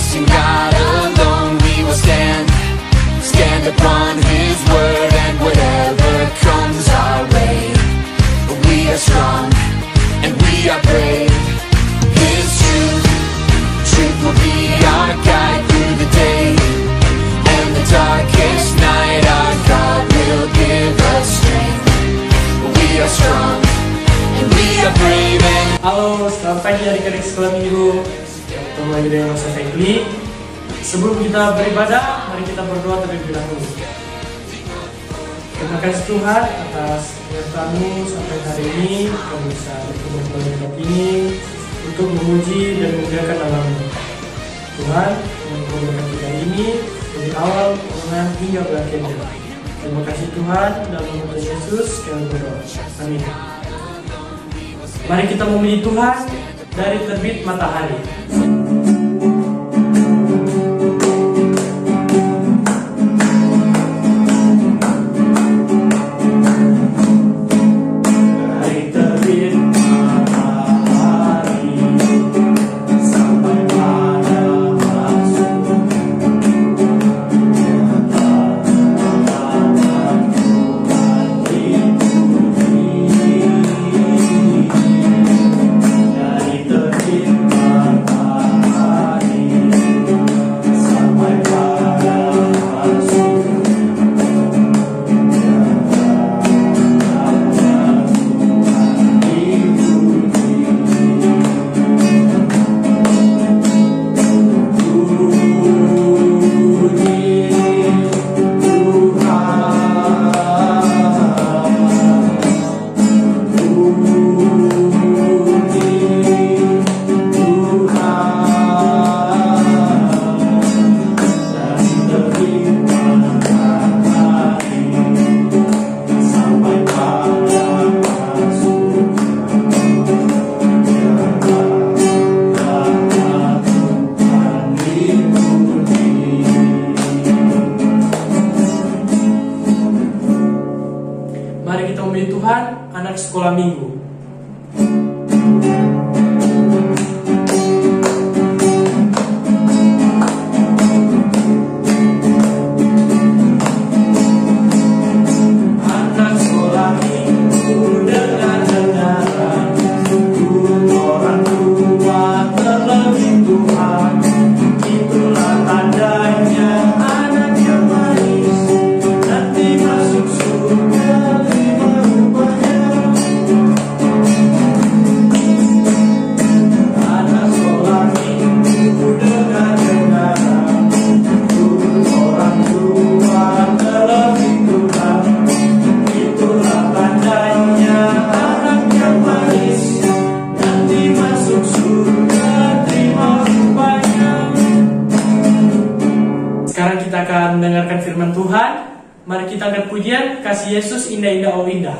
trust in God alone we will stand. Stand upon His word, and whatever comes our way, we are strong and we are brave. His truth will be our guide through the day, and the darkest night our God will give us strength. We are strong and we are brave. Halo, selamat pagi adik-adik sekolah minggu. Ketemu lagi dengan Mas Fekli. Sebelum kita beribadah, mari kita berdoa terlebih dahulu. Terima kasih Tuhan atas penyertaan-Mu sampai hari ini. Kami bisa bertemu kembali ini untuk memuji dan memuliakan nama-Mu. Tuhan, memberkati kita ini dari awal pertengahan hingga berakhirnya. Terima kasih Tuhan, dalam nama Yesus kami berdoa. Amin. Mari kita memuji Tuhan dari terbit matahari. Mari kita memuji Tuhan, anak sekolah minggu. Sekarang kita akan mendengarkan firman Tuhan. Mari kita angkat pujian, kasih Yesus indah-indah oh indah.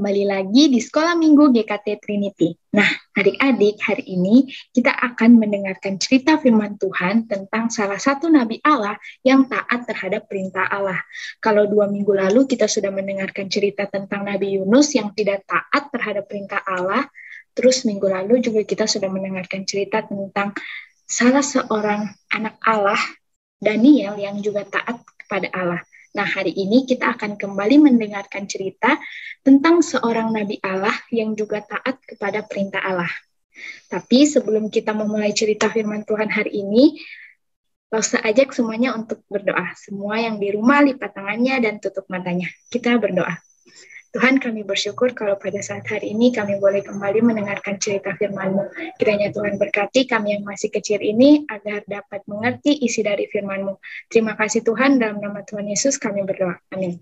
kembali lagi di Sekolah Minggu GKT Trinity. Nah, adik-adik, hari ini kita akan mendengarkan cerita firman Tuhan tentang salah satu nabi Allah yang taat terhadap perintah Allah. Kalau 2 minggu lalu kita sudah mendengarkan cerita tentang Nabi Yunus yang tidak taat terhadap perintah Allah, terus minggu lalu juga kita sudah mendengarkan cerita tentang salah seorang anak Allah, Daniel, yang juga taat kepada Allah. Nah, hari ini kita akan kembali mendengarkan cerita tentang seorang nabi Allah yang juga taat kepada perintah Allah. Tapi sebelum kita memulai cerita firman Tuhan hari ini, saya ajak semuanya untuk berdoa. Semua yang di rumah lipat tangannya dan tutup matanya. Kita berdoa. Tuhan, kami bersyukur kalau pada saat hari ini kami boleh kembali mendengarkan cerita firman-Mu. Kiranya Tuhan berkati kami yang masih kecil ini agar dapat mengerti isi dari firman-Mu. Terima kasih Tuhan, dalam nama Tuhan Yesus kami berdoa. Amin.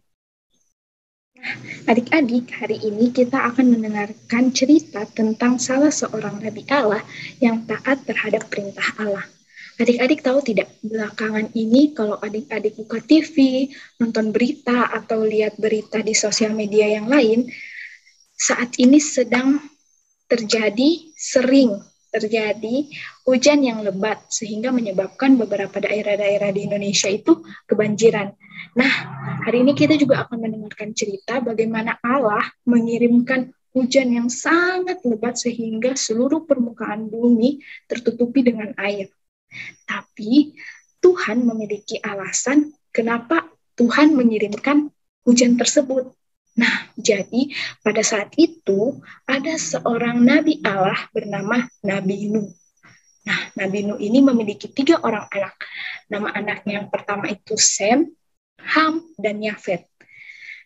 Adik-adik, hari ini kita akan mendengarkan cerita tentang salah seorang nabi Allah yang taat terhadap perintah Allah. Adik-adik tahu tidak, belakangan ini kalau adik-adik buka TV, nonton berita, atau lihat berita di sosial media yang lain, saat ini sering terjadi hujan yang lebat, sehingga menyebabkan beberapa daerah-daerah di Indonesia itu kebanjiran. Nah, hari ini kita juga akan mendengarkan cerita bagaimana Allah mengirimkan hujan yang sangat lebat sehingga seluruh permukaan bumi tertutupi dengan air. Tapi Tuhan memiliki alasan kenapa Tuhan mengirimkan hujan tersebut. Nah, jadi pada saat itu ada seorang nabi Allah bernama Nabi Nuh. Nah, Nabi Nuh ini memiliki 3 orang anak. Nama anaknya yang pertama itu Sem, Ham, dan Yafet.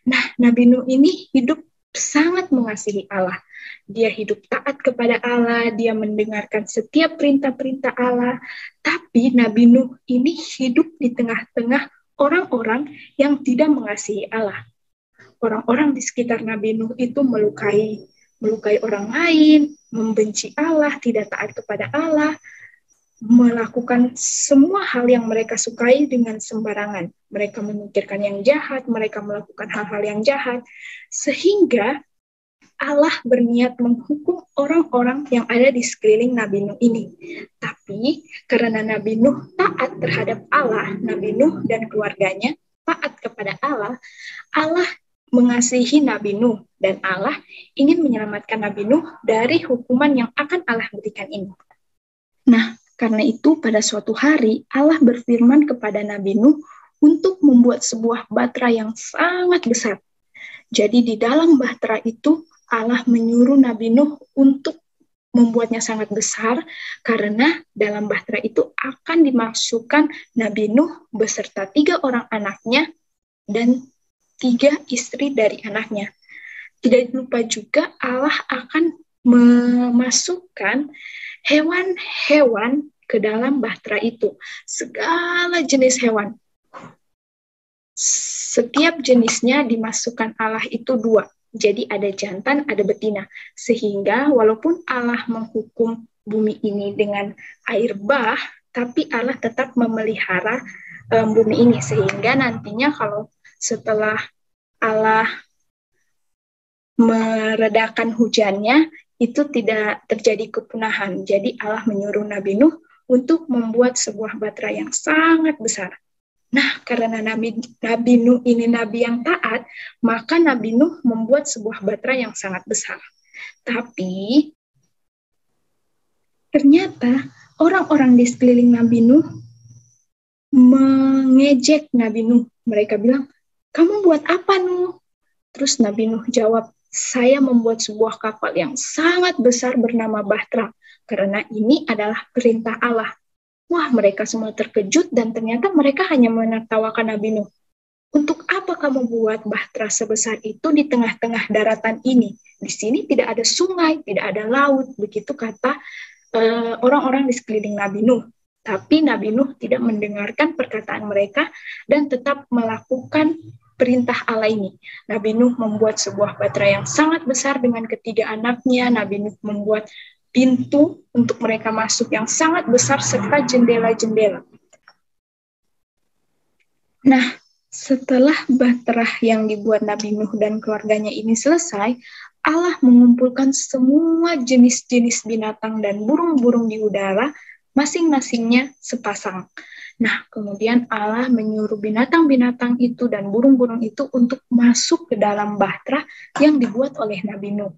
Nah, Nabi Nuh ini hidup sangat mengasihi Allah. Dia hidup taat kepada Allah, dia mendengarkan setiap perintah-perintah Allah. Tapi Nabi Nuh ini hidup di tengah-tengah orang-orang yang tidak mengasihi Allah. Orang-orang di sekitar Nabi Nuh itu melukai orang lain, membenci Allah, tidak taat kepada Allah, melakukan semua hal yang mereka sukai dengan sembarangan. Mereka memikirkan yang jahat, mereka melakukan hal-hal yang jahat, sehingga Allah berniat menghukum orang-orang yang ada di sekeliling Nabi Nuh ini. Tapi karena Nabi Nuh taat terhadap Allah, Nabi Nuh dan keluarganya taat kepada Allah, Allah mengasihi Nabi Nuh dan Allah ingin menyelamatkan Nabi Nuh dari hukuman yang akan Allah berikan ini. Nah, karena itu pada suatu hari Allah berfirman kepada Nabi Nuh untuk membuat sebuah bahtera yang sangat besar. Jadi di dalam bahtera itu Allah menyuruh Nabi Nuh untuk membuatnya sangat besar karena dalam bahtera itu akan dimasukkan Nabi Nuh beserta 3 orang anaknya dan 3 istri dari anaknya. Tidak lupa juga Allah akan memasukkan hewan-hewan ke dalam bahtera itu. Segala jenis hewan. Setiap jenisnya dimasukkan Allah itu 2. Jadi ada jantan, ada betina. Sehingga walaupun Allah menghukum bumi ini dengan air bah, tapi Allah tetap memelihara bumi ini. Sehingga nantinya kalau setelah Allah meredakan hujannya, itu tidak terjadi kepunahan. Jadi Allah menyuruh Nabi Nuh untuk membuat sebuah bahtera yang sangat besar. Nah, karena Nabi Nuh ini nabi yang taat, maka Nabi Nuh membuat sebuah bahtera yang sangat besar. Tapi ternyata orang-orang di sekeliling Nabi Nuh mengejek Nabi Nuh. Mereka bilang, "Kamu buat apa, Nuh?" Terus Nabi Nuh jawab, "Saya membuat sebuah kapal yang sangat besar bernama bahtera, karena ini adalah perintah Allah." Wah, mereka semua terkejut dan ternyata mereka hanya menertawakan Nabi Nuh. "Untuk apa kamu buat bahtera sebesar itu di tengah-tengah daratan ini? Di sini tidak ada sungai, tidak ada laut." Begitu kata orang-orang di sekeliling Nabi Nuh. Tapi Nabi Nuh tidak mendengarkan perkataan mereka dan tetap melakukan perintah Allah ini. Nabi Nuh membuat sebuah bahtera yang sangat besar dengan 3 anaknya. Nabi Nuh membuat pintu untuk mereka masuk yang sangat besar serta jendela-jendela. Nah, setelah bahtera yang dibuat Nabi Nuh dan keluarganya ini selesai, Allah mengumpulkan semua jenis-jenis binatang dan burung-burung di udara, masing-masingnya sepasang. Nah, kemudian Allah menyuruh binatang-binatang itu dan burung-burung itu untuk masuk ke dalam bahtera yang dibuat oleh Nabi Nuh.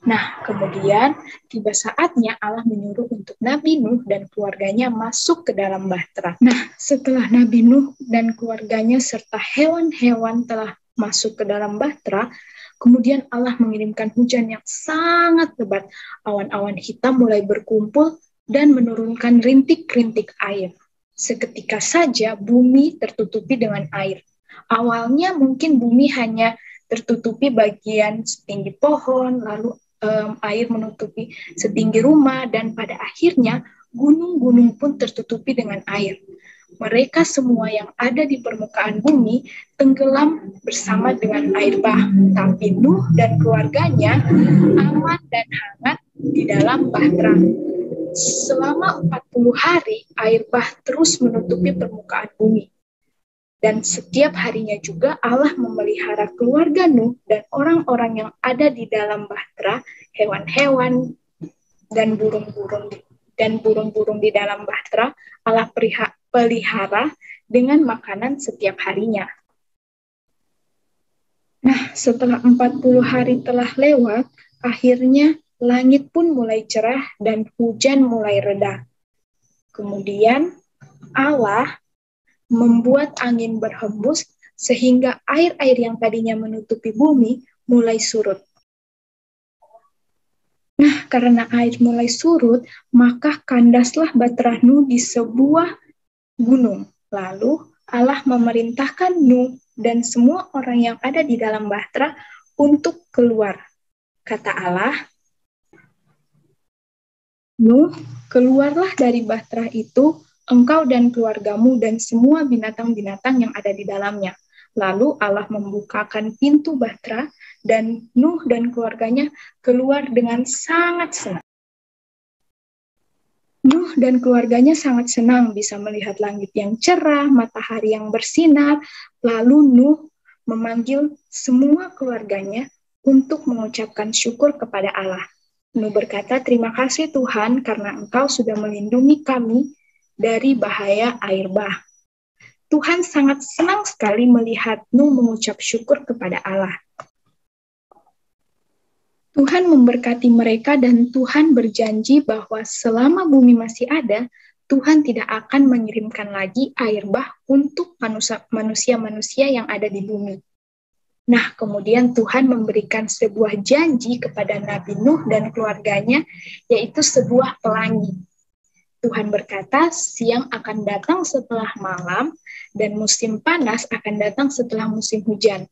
Nah, kemudian tiba saatnya Allah menyuruh untuk Nabi Nuh dan keluarganya masuk ke dalam bahtera. Nah, setelah Nabi Nuh dan keluarganya serta hewan-hewan telah masuk ke dalam bahtera, kemudian Allah mengirimkan hujan yang sangat lebat. Awan-awan hitam mulai berkumpul dan menurunkan rintik-rintik air. Seketika saja bumi tertutupi dengan air. Awalnya mungkin bumi hanya tertutupi bagian setinggi pohon, lalu air menutupi setinggi rumah, dan pada akhirnya gunung-gunung pun tertutupi dengan air. Mereka semua yang ada di permukaan bumi tenggelam bersama dengan air bah. Tapi Nuh dan keluarganya aman dan hangat di dalam bahtera. Selama 40 hari, air bah terus menutupi permukaan bumi. Dan setiap harinya juga Allah memelihara keluarga Nuh dan orang-orang yang ada di dalam bahtera, hewan-hewan dan burung-burung di dalam bahtera, Allah pelihara dengan makanan setiap harinya. Nah, setelah 40 hari telah lewat, akhirnya langit pun mulai cerah dan hujan mulai reda. Kemudian Allah membuat angin berhembus sehingga air-air yang tadinya menutupi bumi mulai surut. Nah, karena air mulai surut, maka kandaslah bahtera Nuh di sebuah gunung. Lalu Allah memerintahkan Nuh dan semua orang yang ada di dalam bahtera untuk keluar. Kata Allah, Nuh, keluarlah dari bahtera itu, engkau dan keluargamu dan semua binatang-binatang yang ada di dalamnya. Lalu Allah membukakan pintu bahtera dan Nuh dan keluarganya keluar dengan sangat senang. Nuh dan keluarganya sangat senang bisa melihat langit yang cerah, matahari yang bersinar. Lalu Nuh memanggil semua keluarganya untuk mengucapkan syukur kepada Allah. Nuh berkata, "Terima kasih Tuhan karena Engkau sudah melindungi kami dari bahaya air bah." Tuhan sangat senang sekali melihat Nuh mengucap syukur kepada Allah. Tuhan memberkati mereka dan Tuhan berjanji bahwa selama bumi masih ada, Tuhan tidak akan mengirimkan lagi air bah untuk manusia-manusia yang ada di bumi. Nah, kemudian Tuhan memberikan sebuah janji kepada Nabi Nuh dan keluarganya, yaitu sebuah pelangi. Tuhan berkata, siang akan datang setelah malam, dan musim panas akan datang setelah musim hujan.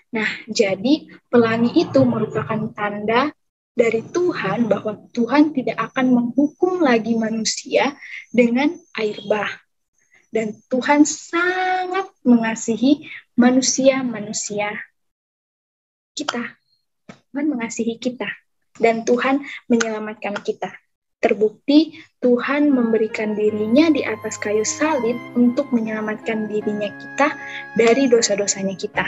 Nah, jadi pelangi itu merupakan tanda dari Tuhan bahwa Tuhan tidak akan menghukum lagi manusia dengan air bah. Dan Tuhan sangat mengasihi manusia-manusia kita. Tuhan mengasihi kita. Dan Tuhan menyelamatkan kita. Terbukti Tuhan memberikan dirinya di atas kayu salib untuk menyelamatkan dirinya kita dari dosa-dosanya kita.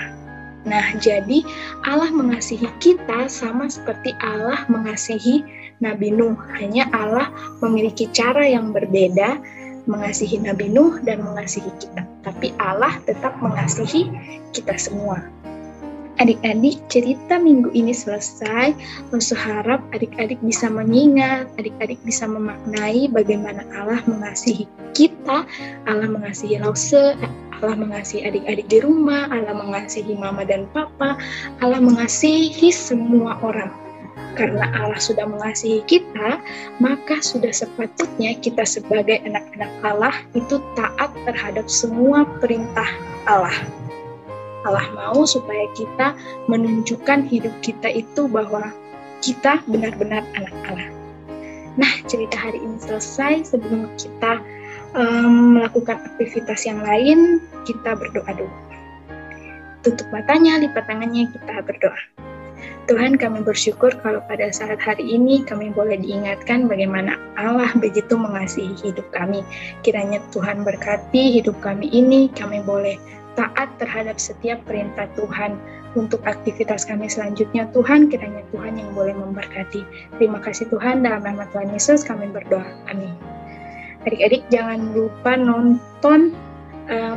Nah, jadi Allah mengasihi kita sama seperti Allah mengasihi Nabi Nuh. Hanya Allah memiliki cara yang berbeda mengasihi Nabi Nuh dan mengasihi kita. Tapi Allah tetap mengasihi kita semua. Adik-adik, cerita minggu ini selesai. Lause harap adik-adik bisa mengingat, adik-adik bisa memaknai bagaimana Allah mengasihi kita, Allah mengasihi Lause, Allah mengasihi adik-adik di rumah, Allah mengasihi mama dan papa, Allah mengasihi semua orang. Karena Allah sudah mengasihi kita, maka sudah sepatutnya kita sebagai anak-anak Allah itu taat terhadap semua perintah Allah. Allah mau supaya kita menunjukkan hidup kita itu bahwa kita benar-benar anak Allah. Nah, cerita hari ini selesai. Sebelum kita melakukan aktivitas yang lain, kita berdoa dulu. Tutup matanya, lipat tangannya, kita berdoa. Tuhan, kami bersyukur kalau pada saat hari ini kami boleh diingatkan bagaimana Allah begitu mengasihi hidup kami. Kiranya Tuhan berkati hidup kami ini, kami boleh taat terhadap setiap perintah Tuhan. Untuk aktivitas kami selanjutnya, Tuhan, kiranya Tuhan yang boleh memberkati. Terima kasih Tuhan, dalam nama Tuhan Yesus kami berdoa. Amin. Adik-adik jangan lupa nonton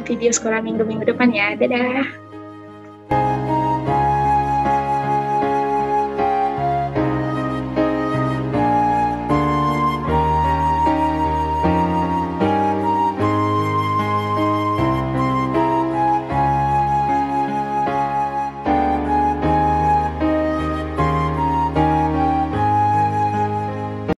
video sekolah minggu depan ya. Dadah.